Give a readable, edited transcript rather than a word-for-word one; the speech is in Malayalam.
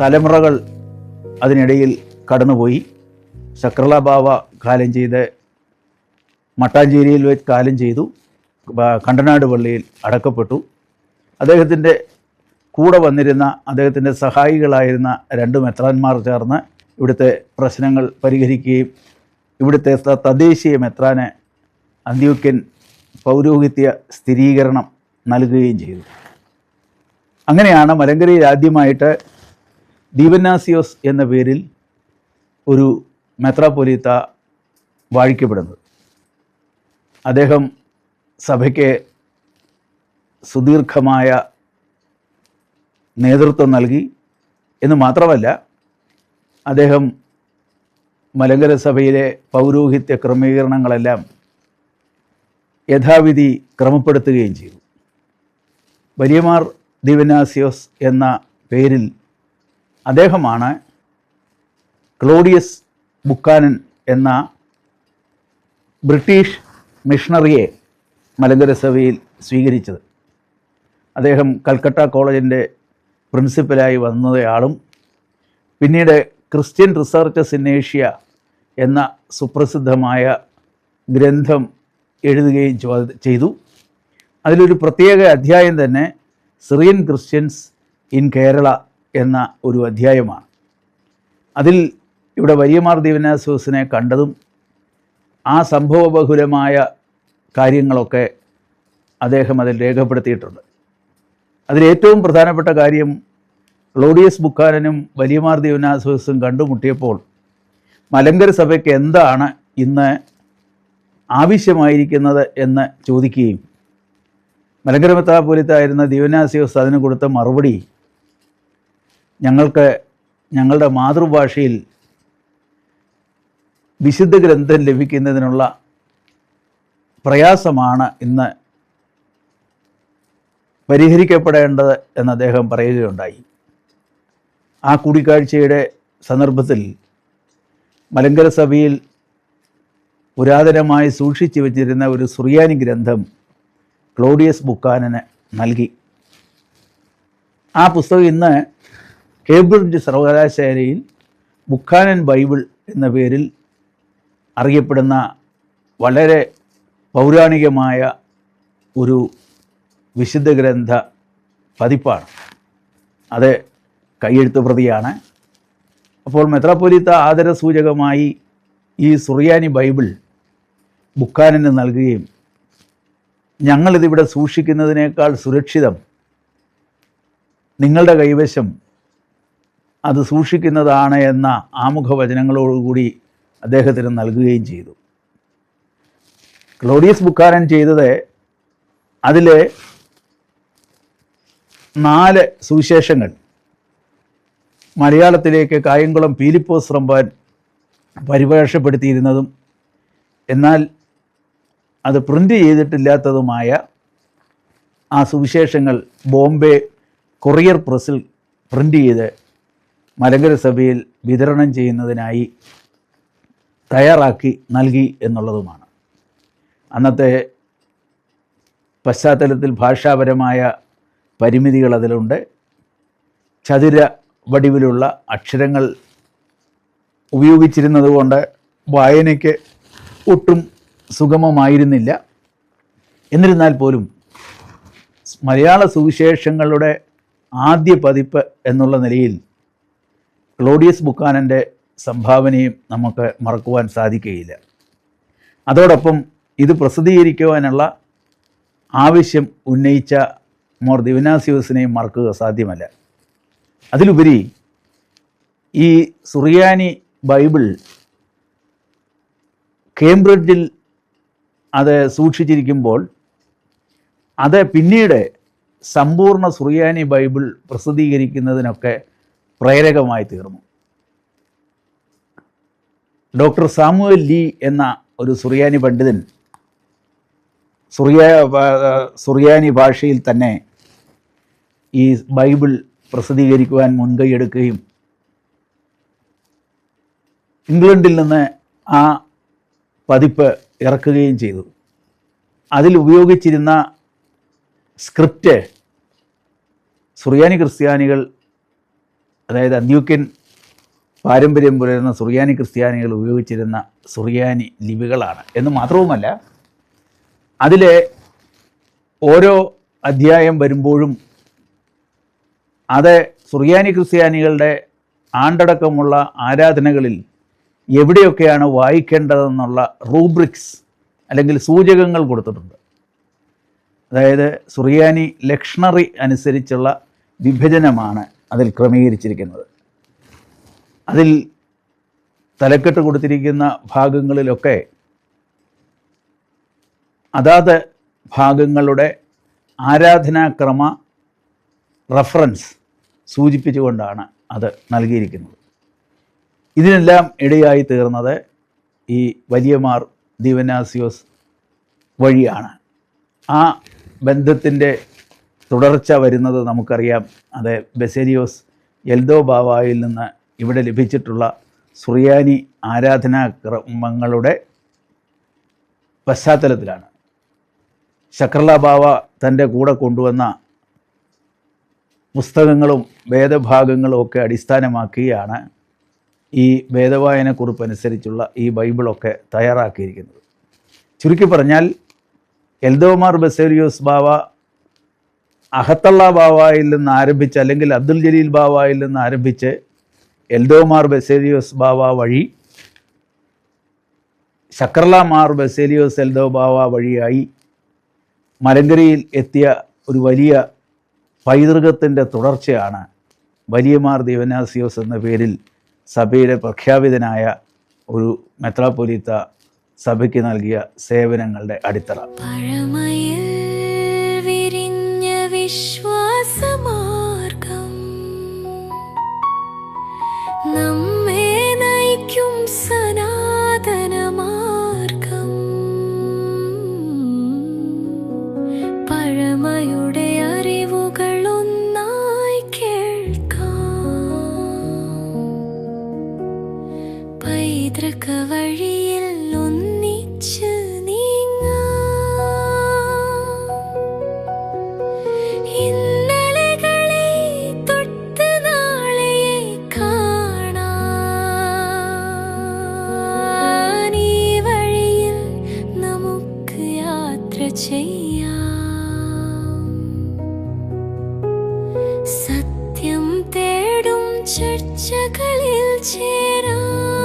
തലമുറകൾ അതിനിടയിൽ കടന്നുപോയി. ശക്രള ബാവ കാലം ചെയ്ത് മട്ടാഞ്ചേരിയിൽ വെച്ച് കാലം ചെയ്തു, കണ്ടനാട് പള്ളിയിൽ അടക്കപ്പെട്ടു. അദ്ദേഹത്തിൻ്റെ കൂടെ വന്നിരുന്ന അദ്ദേഹത്തിൻ്റെ സഹായികളായിരുന്ന 2 മെത്രാന്മാർ ചേർന്ന് ഇവിടുത്തെ പ്രശ്നങ്ങൾ പരിഹരിക്കുകയും ഇവിടുത്തെ തദ്ദേശീയ മെത്രാന് അന്ത്യോക്യൻ പൗരോഹിത്യ സ്ഥിരീകരണം നൽകുകയും ചെയ്തു. അങ്ങനെയാണ് മലങ്കരയിൽ ആദ്യമായിട്ട് ദീവന്നാസിയോസ് എന്ന പേരിൽ ഒരു മെത്രാപ്പൊലീത്ത വാഴിക്കപ്പെടുന്നത്. അദ്ദേഹം സഭയ്ക്ക് സുദീർഘമായ നേതൃത്വം നൽകി എന്ന് മാത്രമല്ല, അദ്ദേഹം മലങ്കര സഭയിലെ പൗരോഹിത്യ ക്രമീകരണങ്ങളെല്ലാം യഥാവിധി ക്രമപ്പെടുത്തുകയും ചെയ്തു. വലിയമാർ ദീവന്നാസിയോസ് എന്ന പേരിൽ അദ്ദേഹമാണ് ക്ലോഡിയസ് ബുക്കാനൻ എന്ന ബ്രിട്ടീഷ് മിഷണറിയെ മലങ്കര സഭയിൽ സ്വീകരിച്ചത്. അദ്ദേഹം കൽക്കട്ട കോളേജിൻ്റെ പ്രിൻസിപ്പലായി വന്നയാളും പിന്നീട് ക്രിസ്ത്യൻ റിസർച്ചസ് ഇൻ ഏഷ്യ എന്ന സുപ്രസിദ്ധമായ ഗ്രന്ഥം എഴുതുകയും ചെയ്തു. അതിലൊരു പ്രത്യേക അധ്യായം തന്നെ സിറിയൻ ക്രിസ്ത്യൻസ് ഇൻ കേരള എന്ന ഒരു അധ്യായമാണ്. അതിൽ ഇവിടെ വലിയമാർ ദീവന്നാസിയോസിനെ കണ്ടതും ആ സംഭവബഹുലമായ കാര്യങ്ങളൊക്കെ അദ്ദേഹം അതിൽ രേഖപ്പെടുത്തിയിട്ടുണ്ട്. അതിലേറ്റവും പ്രധാനപ്പെട്ട കാര്യം, ക്ലോഡിയസ് ബുക്കാനനും വലിയമാർ ദീവന്നാസിയോസും കണ്ടുമുട്ടിയപ്പോൾ മലങ്കര സഭയ്ക്ക് എന്താണ് ഇന്ന് ആവശ്യമായിരിക്കുന്നത് എന്ന് ചോദിക്കുകയും മലങ്കര മെത്രാപ്പൊലീത്തായിരുന്ന ദീവന്നാസിയോസ് അതിന് കൊടുത്ത മറുപടി, ഞങ്ങൾക്ക് ഞങ്ങളുടെ മാതൃഭാഷയിൽ വിശുദ്ധ ഗ്രന്ഥം ലഭിക്കുന്നതിനുള്ള പ്രയാസമാണ് ഇന്ന് പരിഹരിക്കപ്പെടേണ്ടത് എന്ന് അദ്ദേഹം പറയുകയുണ്ടായി. ആ കൂടിക്കാഴ്ചയുടെ സന്ദർഭത്തിൽ മലങ്കര സഭയിൽ പുരാതനമായി സൂക്ഷിച്ചു വച്ചിരുന്ന ഒരു സുറിയാനി ഗ്രന്ഥം ക്ലോഡിയസ് ബുക്കാനന് നൽകി. ആ പുസ്തകം ഇന്ന് കേംബ്രിഡ്ജ് സർവകലാശാലയിൽ ബുക്കാനൻ ബൈബിൾ എന്ന പേരിൽ അറിയപ്പെടുന്ന വളരെ പൗരാണികമായ ഒരു വിശുദ്ധ ഗ്രന്ഥ പതിപ്പാണ്. അത് കയ്യെഴുത്ത് പ്രതിയാണ്. അപ്പോൾ മെത്രാപ്പൊലീത്ത ആദരസൂചകമായി ഈ സുറിയാനി ബൈബിൾ ബുക്കാനന് നൽകുകയും ഞങ്ങളിതിവിടെ സൂക്ഷിക്കുന്നതിനേക്കാൾ സുരക്ഷിതം നിങ്ങളുടെ കൈവശം അത് സൂക്ഷിക്കുന്നതാണ് എന്ന ആമുഖവചനങ്ങളോടുകൂടി അദ്ദേഹത്തിന് നൽകുകയും ചെയ്തു. ക്ലോഡിയസ് ബുക്കാനൻ ചെയ്തത് അതിലെ 4 സുവിശേഷങ്ങൾ മലയാളത്തിലേക്ക് കായംകുളം പീലിപ്പോസ് റമ്പാൻ പരിഭാഷപ്പെടുത്തിയിരുന്നതും എന്നാൽ അത് പ്രിൻ്റ് ചെയ്തിട്ടില്ലാത്തതുമായ ആ സുവിശേഷങ്ങൾ ബോംബെ കൊറിയർ പ്രസ്സിൽ പ്രിൻ്റ് ചെയ്ത് മലങ്കര സഭയിൽ വിതരണം ചെയ്യുന്നതിനായി തയ്യാറാക്കി നൽകി എന്നുള്ളതുമാണ്. അന്നത്തെ പശ്ചാത്തലത്തിൽ ഭാഷാപരമായ പരിമിതികൾ അതിലുണ്ട്. ചതുര വടിവിലുള്ള അക്ഷരങ്ങൾ ഉപയോഗിച്ചിരുന്നതുകൊണ്ട് വായനയ്ക്ക് ഒട്ടും സുഗമമായിരുന്നില്ല. എന്നിരുന്നാൽ പോലും മലയാള സുവിശേഷങ്ങളുടെ ആദ്യ പതിപ്പ് എന്നുള്ള നിലയിൽ ക്ലോഡിയസ് ബുക്കാനൻ്റെ സംഭാവനയും നമുക്ക് മറക്കുവാൻ സാധിക്കുകയില്ല. അതോടൊപ്പം ഇത് പ്രസിദ്ധീകരിക്കുവാനുള്ള ആവശ്യം ഉന്നയിച്ച മോർ ദീവന്നാസിയോസിനെയും മറക്കുക സാധ്യമല്ല. അതിലുപരി ഈ സുറിയാനി ബൈബിൾ കേംബ്രിഡ്ജിൽ അത് സൂക്ഷിച്ചിരിക്കുമ്പോൾ അത് പിന്നീട് സമ്പൂർണ്ണ സുറിയാനി ബൈബിൾ പ്രസിദ്ധീകരിക്കുന്നതിനൊക്കെ പ്രേരകമായി തീർന്നു. ഡോക്ടർ സാമുവൽ ലീ എന്ന ഒരു സുറിയാനി പണ്ഡിതൻ സുറിയാനി ഭാഷയിൽ തന്നെ ഈ ബൈബിൾ പ്രസിദ്ധീകരിക്കുവാൻ മുൻകൈയെടുക്കുകയും ഇംഗ്ലണ്ടിൽ നിന്ന് ആ പതിപ്പ് ഇറക്കുകയും ചെയ്തു. അതിൽ ഉപയോഗിച്ചിരുന്ന സ്ക്രിപ്റ്റ് സുറിയാനി ക്രിസ്ത്യാനികൾ അതായത് അന്ത്യോക്യൻ പാരമ്പര്യം പുലരുന്ന സുറിയാനി ക്രിസ്ത്യാനികൾ ഉപയോഗിച്ചിരുന്ന സുറിയാനി ലിപികളാണ് എന്ന് മാത്രവുമല്ല, അതിലെ ഓരോ അധ്യായം വരുമ്പോഴും അത് സുറിയാനി ക്രിസ്ത്യാനികളുടെ ആണ്ടടക്കമുള്ള ആരാധനകളിൽ എവിടെയൊക്കെയാണ് വായിക്കേണ്ടതെന്നുള്ള റൂബ്രിക്സ് അല്ലെങ്കിൽ സൂചകങ്ങൾ കൊടുത്തിട്ടുണ്ട്. അതായത് സുറിയാനി ലക്ഷണറി അനുസരിച്ചുള്ള വിഭജനമാണ് അതിൽ ക്രമീകരിച്ചിരിക്കുന്നത്. അതിൽ തലക്കെട്ട് കൊടുത്തിരിക്കുന്ന ഭാഗങ്ങളിലൊക്കെ അതാത് ഭാഗങ്ങളുടെ ആരാധനാക്രമ റഫറൻസ് സൂചിപ്പിച്ചുകൊണ്ടാണ് അത് നൽകിയിരിക്കുന്നത്. ഇതിനെല്ലാം ഇടയായി തീർന്നത് ഈ വലിയമാർ ദിവനാസിയോസ് വഴിയാണ്. ആ ബന്ധത്തിൻ്റെ തുടർച്ച വരുന്നത് നമുക്കറിയാം. അത് ബസേലിയോസ് എൽദോ ബാവായിൽ നിന്ന് ഇവിടെ ലഭിച്ചിട്ടുള്ള സുറിയാനി ആരാധനാക്രമങ്ങളുടെ പശ്ചാത്തലത്തിലാണ്. ശക്രല ബാവ തൻ്റെ കൂടെ കൊണ്ടുവന്ന പുസ്തകങ്ങളും വേദഭാഗങ്ങളും ഒക്കെ അടിസ്ഥാനമാക്കിയാണ് ഈ വേദവായനക്കുറിപ്പ് അനുസരിച്ചുള്ള ഈ ബൈബിളൊക്കെ തയ്യാറാക്കിയിരിക്കുന്നത്. ചുരുക്കി പറഞ്ഞാൽ എൽദോമാർ ബസേലിയോസ് ബാവ അഹത്തള്ള ബാവായിൽ നിന്ന് ആരംഭിച്ച്, അല്ലെങ്കിൽ അബ്ദുൽ ജലീൽ ബാവായിൽ നിന്ന് ആരംഭിച്ച് എൽദോമാർ ബസേലിയോസ് ബാവ വഴി ശക്രല മാർ ബസേലിയോസ് എൽദോ ബാവ വഴിയായി മലങ്കരയിൽ എത്തിയ ഒരു വലിയ പൈതൃകത്തിൻ്റെ തുടർച്ചയാണ് വലിയമാർ ദിവനാസിയോസ് എന്ന പേരിൽ സഭയിലെ പ്രഖ്യാപിതനായ ഒരു മെത്രാപ്പൊലീത്ത സഭയ്ക്ക് നൽകിയ സേവനങ്ങളുടെ അടിത്തറ. പഴമയിൽ വിരിഞ്ഞ വിശ്വാസമാർഗം നമ്മെ നയിക്കും സനാതനമാർഗം. പഴമയുടെ അറിവുകൾ ഒന്നായി കേൾക്കാം. പൈതൃക വഴിയിൽ ഒന്നിച്ച് നീങ്ങാം. ഇന്നലകളെ തൊട്ട് നാളെയെ കാണാൻ ഈ വഴിയിൽ നമുക്ക് യാത്ര ചെയ്യാം. സത്യം തേടും ചർച്ചകളിൽ ചേരാം.